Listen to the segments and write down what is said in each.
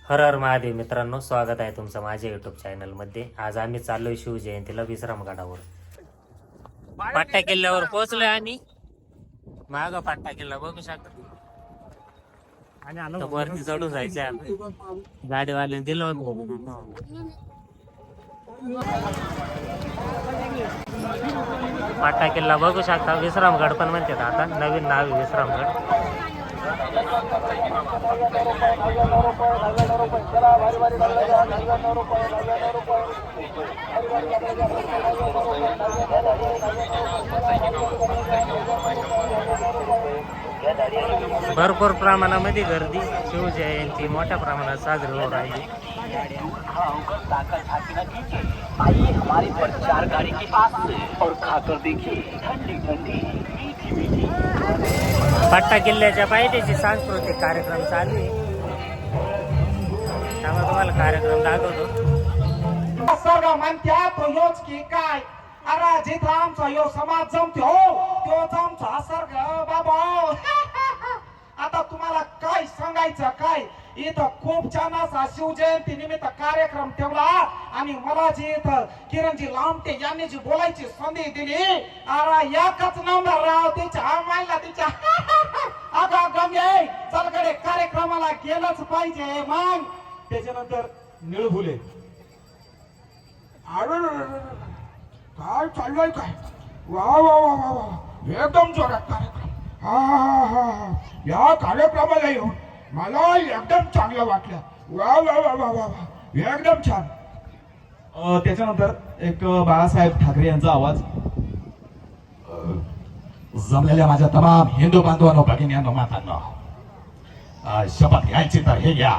हर हर महादेव मित्रांनो, स्वागत आहे तुमचं माझ्या युट्यूब चॅनलमध्ये. आज आम्ही चाललोय शिवजयंतीला विश्रामगडावर. पट्टा किल्ल्यावर पोहोचलोय आणि माग पट्टा किल्ला बघू शकता. आणि वरती चढून जायचंय. गाडीवाले दिलं पट्टा किल्ला बघू शकता. विश्रामगड पण म्हणतात, आता नवीन नाव आहे विश्रामगड. भरपूर प्रमाणामध्ये गर्दी शिवजयंती मोठ्या प्रमाणात साजरी होत राहिली. आइए हमारे प्रचार गाड़ी के पास और खाकर देखिए ठंडी ठंडी मीठी मीठी. पट्टा किल्ल्याच्या पायथ्याशी सांस्कृतिक कार्यक्रम चालू आहे. त्यामुळे तुम्हाला कार्यक्रम दाखवतो. सर्व म्हणत्या तो योच की काय अरे जिथं आमचा यो समाज जमतो तोच आमचा सर्ग बाबा. आता तुम्हाला काय सांगायचं काय, इथं खूप छान असा शिवजयंती निमित्त कार्यक्रम ठेवला आणि मला जी इथं किरणजी लामटे यांनी जी बोलायची संधी दिली, अरे एकच नंबर राव तिच्या आम्हाला तिच्या. अगं गंगे चलकडे कार्यक्रमाला गेलंच पाहिजे. मग त्याच्यानंतर निळभुले काय चाललंय काय, वा वा वा वा वा एकदम जोरात कार्यक्रम. हा हा हा हा या कार्यक्रमाला येऊन मला एकदम चांगलं वाटलं. वा वा वा वा वा वा एकदम छान. त्याच्यानंतर एक बाळासाहेब ठाकरे यांचा आवाज. जमलेल्या माझ्या तमाम हिंदू बांधवांनो, भगिनींनो, मातांनो, शपथ घ्यायची तर हे घ्या,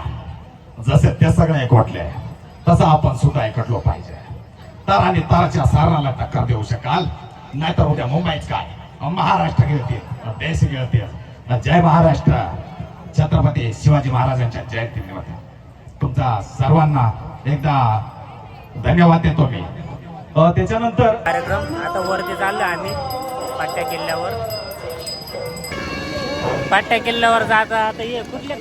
जसे ते सगळे एकवटले तसं आपण सुद्धा एकटलो पाहिजे. तर आणि तारच्या सारणाला टक्कर देऊ शकाल, नाहीतर उद्या मुंबईच काय महाराष्ट्र गिळतील, देश गिळतील. जय महाराष्ट्र. छत्रपती शिवाजी महाराजांच्या जयंतीनिमित्त तुमचा सर्वांना एकदा धन्यवाद देतो मी. त्याच्यानंतर कार्यक्रम आता वरती चाललो आम्ही पट्टा किल्ल्यावर. पट्टा किल्ल्यावर जाता आता ये कुठले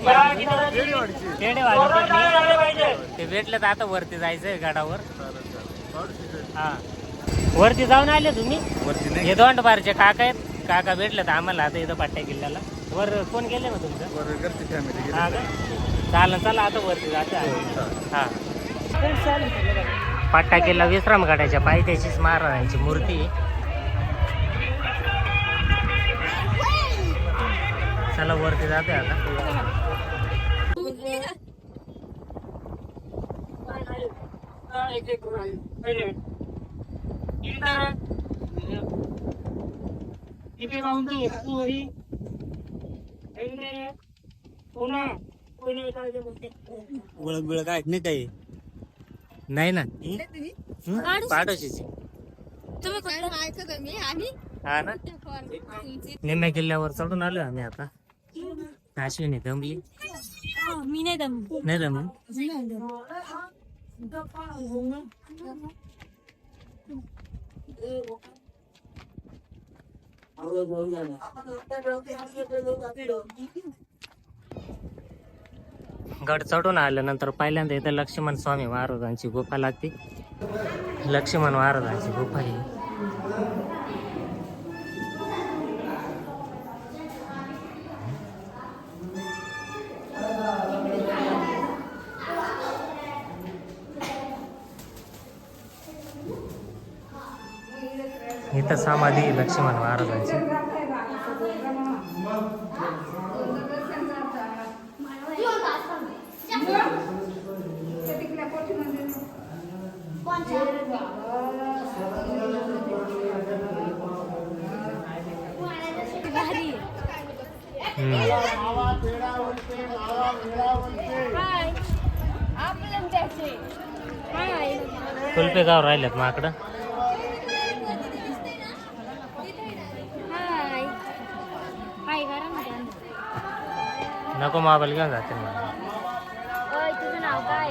ते भेटले तर आता वरती जायचंय गडावर. हा वरती जाऊन आले तुम्ही? हे दोंडबारचे काका आहेत, काका भेटले तर आम्हाला आता इथं पट्टा किल्ल्याला. वर कोण गेले ना तुमचं? हा का? चालेल चला आता वरती जाते. हा पट्टा किल्ला विश्रामगडाच्या पायथ्याशीच महाराजांची मूर्ती आहे. चला वरती जाते आता. ओळख बिळख आहेत नाही काही? नाही ना. पाडोशी हा ना. निम्म्या किल्ल्यावर चढून आलो आम्ही आता. अश्विनी दमली? मी नाही दमली. नाही दमली. गड चढून आल्यानंतर पहिल्यांदा इथं लक्ष्मण स्वामी महाराजांची गुफा लागते. लक्ष्मण महाराजांची गुफा आहे. इथं समाधी लक्ष्मण महाराजांची. कुल्फे गाव राहिलेत माकडं. नको मोबाईल घेऊन जाते मला. तुझं नाव काय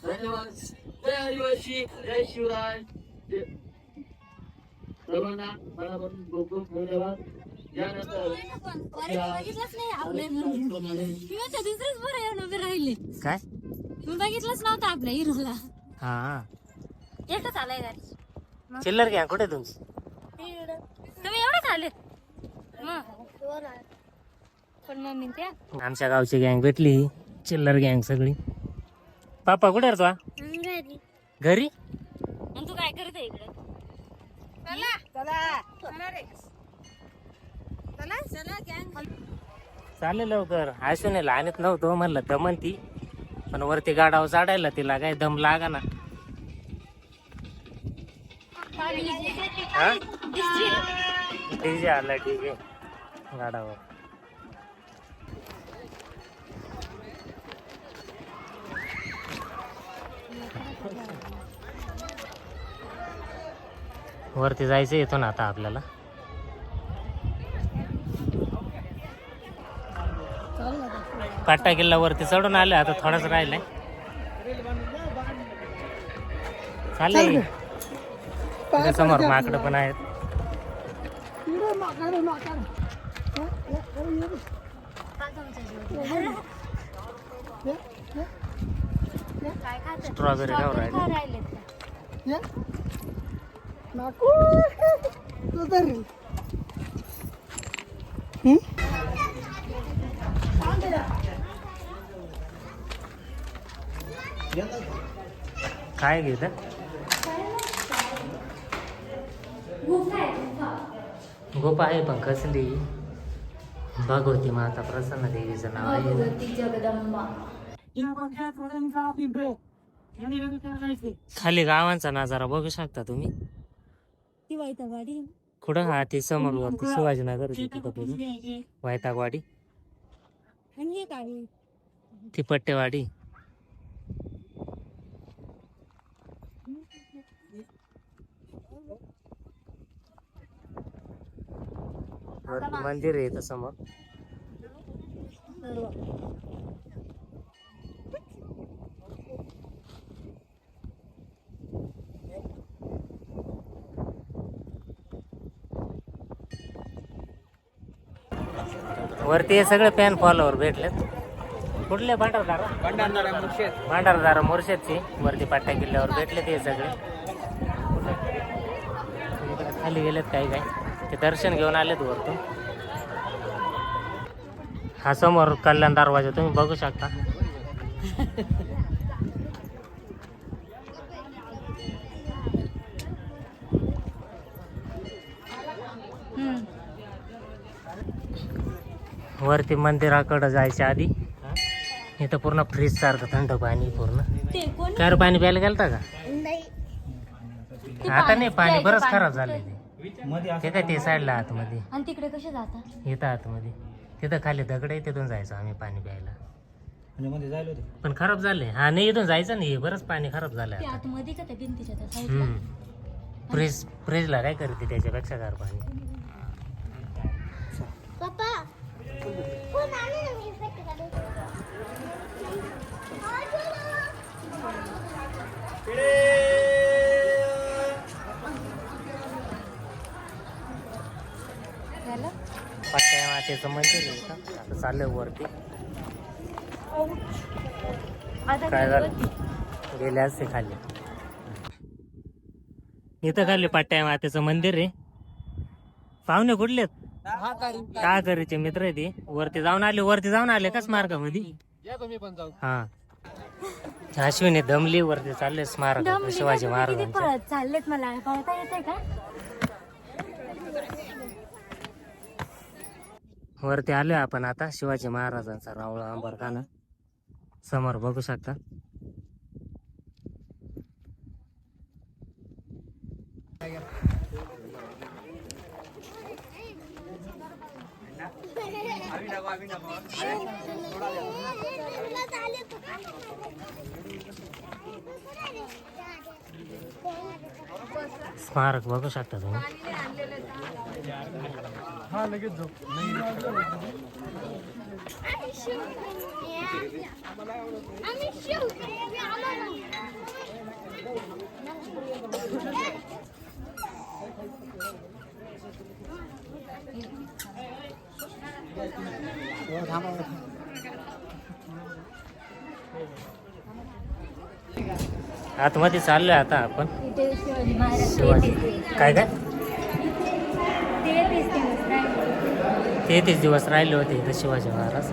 धन्यवाद. जय आदिवासी, जय शिवराय. सर्वांना मनापासून खूप खूप धन्यवाद. यानंतर बघितलंच नाही आपल्या दुसरेच बरं येऊन उभे राहिले. काय मी बघितलंच नव्हतं आपल्या हिरोला. हा एकच आलाय गाडी. चिल्लर घ्या कुठे तुमची? तुम्ही एवढंच आले पण मम्मी त्या आमच्या गावची गँग भेटली, चिल्लर गँग सगळी. पापा कुठे आहे रे तू? घरी. आणि तू काय करत आहे इकडे? चालेल लवकर. आशुनेला आणत नव्हतो म्हणलं दमन ती, पण वरती गाडावर चढायला तिला काय दम लागा ना. डीजे आला डीजे गाडावर. वरती जायचं इथून आता आपल्याला. पाटा किल्ला वरती चढून आलं, आता थोडाच राहिलाय. चालेल. तिथे समोर माकडं पण आहेत. स्ट्रॉबेरी खाऊ राहिले. काय घेत? गोपा आहे पण कसली? भगवती माता प्रसन्न देवीचं नाव आहे. खाली गावांचा नजारा बघू शकता तुम्ही. ती वाईटवाडी. कुठं? हा ते समोर वरती शिवाजीनगर वैतागवाडी. आणि हे काय? ती पट्टेवाडी. मंदिर आहे इथं समोर. वरती हे सगळे फॅन फॉलोवर भेटलेत. कुठले? भांडारदारा मोर्शेदचे वरती पाट्या किल्ल्यावर भेटले ते सगळे. खाली गेलेत काही काय, ते दर्शन घेऊन आलेत वरतून. हा समोर कल्याण दरवाजा तुम्ही बघू शकता. वरती मंदिराकडे जायच्या आधी इथं पूर्ण फ्रीज सारखं थंड पाणी पूर्ण. काय पाणी प्यायला गेलता का? आता नाही, पाणी बरंच खराब झालंय ते काय ते साईडला आतमध्ये. आणि तिकडे कसे जातात? इथं आतमध्ये तिथं खाली दगड आहे, तिथून जायचं आम्ही पाणी प्यायला. पण खराब झाले. हा नाही, इथून जायचं नाही, बरंच पाणी खराब झालंय ते आता. आतमध्ये का त्या भिंतीच्या त्या साईडला? फ्रीजला काय करते त्याच्यापेक्षा गार पाणी. पट्ट्या मातेचं मंदिर आहे इथं. आता चाललंय वरती. काय झालं? गेले असते खाली. इथं खाली पट्ट्या मातेचं मंदिर आहे. पाहुणे कुठलेत? टाकरीचे मित्र आहे ते. वरती जाऊन आले का स्मारकामध्ये? हा. अश्विनी दमली, वरती चालले स्मारक शिवाजी महाराजांचे. चाललेत. मला पळता येते का? वरती आलोय आपण आता. शिवाजी महाराजांचा रावळा अंबरखाना समोर बघू शकता. स्मारक बघू शकता तुम्ही. आतमध्ये चाललोय आता आपण. इथे शिवाजी महाराज शिवाजी काय काय 33 दिवस राहिले. 33 दिवस राहिले होते इथं शिवाजी महाराज.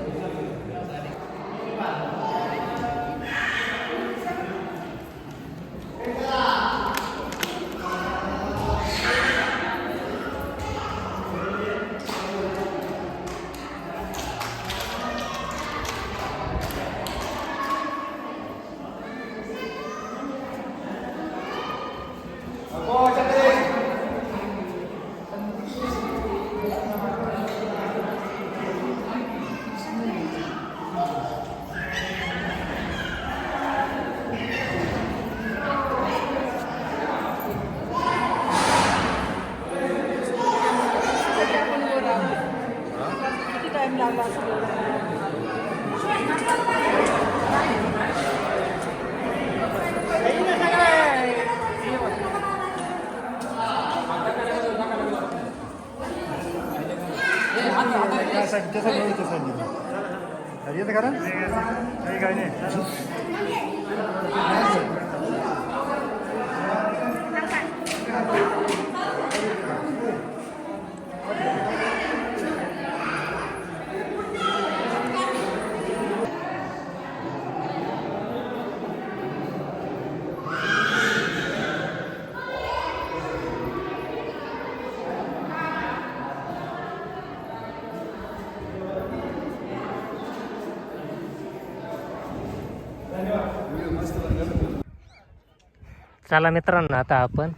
चला मित्रांनो, आता आपण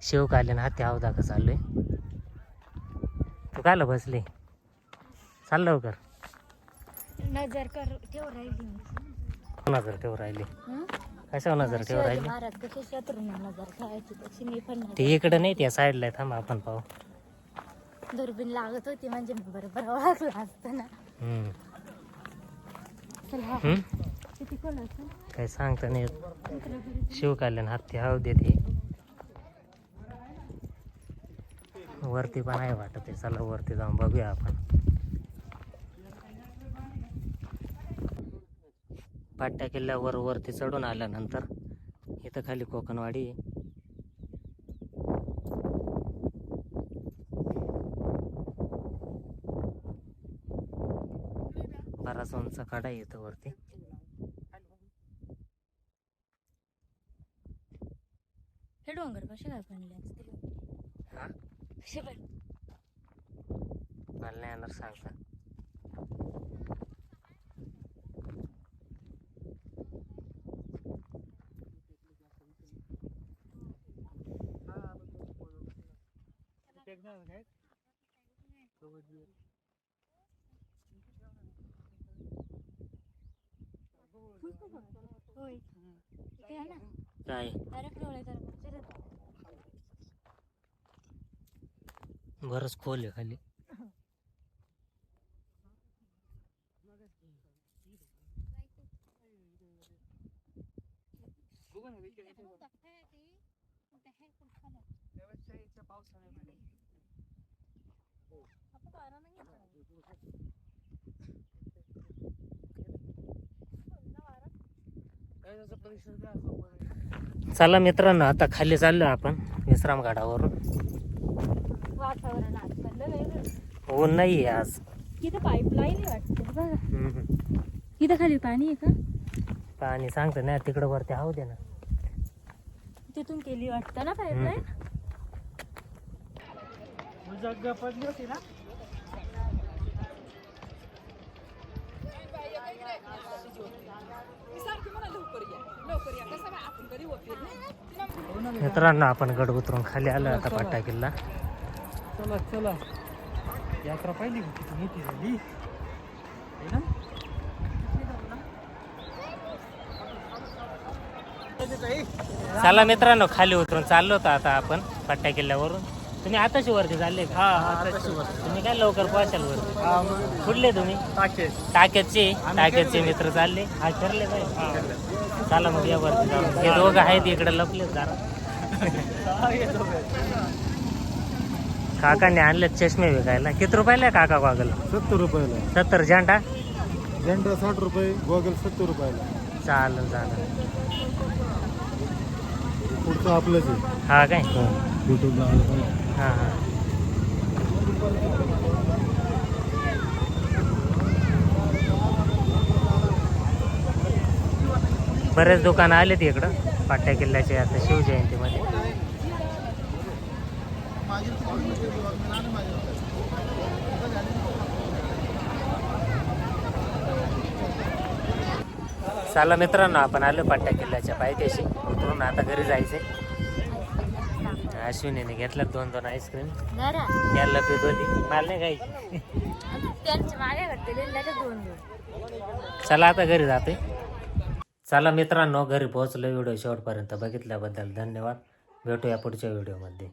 शिवकालीन हाती अवधाका चाललोय. तू कायला बसले? चाल लवकर. नजर कर ठेव राहिली. नजर ठेव राहिली? हं? कशावर नजर ठेव राहिली? महाराज कसे शत्रूंना नजर ठेवायची तशी मी पण ते इकडे नाही, त्या साईडला आहे. थांब आपण पाहू. दुर्बीण लागत होती म्हणजे मी बरोबर ओळखलं असतं ना. हम्म. चल हा हम्म? किती कोण असेल काही सांगता नाही येत. शिवकालीन हत्ती हाव देते. वरती पण आहे वाटत आहे. चला वरती जाऊन बघूया आपण. पाट्या किल्ल्यावर वरती चढून आल्यानंतर इथं खाली कोकणवाडी आहे. बराच उंच कडा आहे इथं वरती. हे डोंगर कसे काय बनले असतील? हा? कसे बनले? मला नाही येणार सांगता. होय इथे आहे ना. काय डायरेक्ट डोळे कर बघ. बरंच खोल आहे खाली. चला मित्रांनो, आता खाली चाललो आपण विश्रामगडावरून. वातावरण आज पडलं वेगळं. ऊन नाही आहे आज. इथं पाईपलाईन वाटते बघा. हम्म. इथं खाली पाणी आहे का? पाणी सांगतो ना, तिकडं वरती हाव दे ना. तिथून केली वाटतं ना पाईपलाईन. पडली होती ना. मित्रांनो, आपण गड उतरून खाली आलो आता पाटा किल्ला. चला चला, यात्रा पाहिली का किती मोठी झाली है ना. चला मित्रांनो, खाली उतरून चाललो होतो आता आपण पट्टा किल्ल्यावरून. तुम्ही आताशी वरती चालले का? तुम्ही काय लवकर पोहोचाल वरती. कुठले तुम्ही? टाक्याचे मित्र चालले. हा ठरले काय? चला मग या वरती जाऊ. हे दोघं आहेत इकडे लपले जरा. काकाने आणले चष्मे विकायला. किती रुपयाला आहे काका गॉगल? 70 रुपयाला. 70. झेंडा झेंडा 60 रुपये, गॉगल 70 रुपयाला. चालेल. पुढचं आपलंच आहे. हा काय? युट्यूबला हा. बरेच दुकानं आलेत इकडं पाट्या किल्ल्याचे आता शिवजयंतीमध्ये. चला मित्रांनो, आपण आलो पाट्या किल्ल्याच्या पायथ्याशी. उतरून आता घरी जायचंय. अश्विनीने घेतला 2 आईस्क्रीम. त्याला पिदोली मला नाही खायची. त्यांच्या मागे घडते लगेच 2. चला आता घरी जाते. चला मित्रांनो, घरी पोहोचलो. व्हिडिओ शेवटपर्यंत बघितल्याबद्दल धन्यवाद. भेटूया पुढच्या व्हिडिओमध्ये.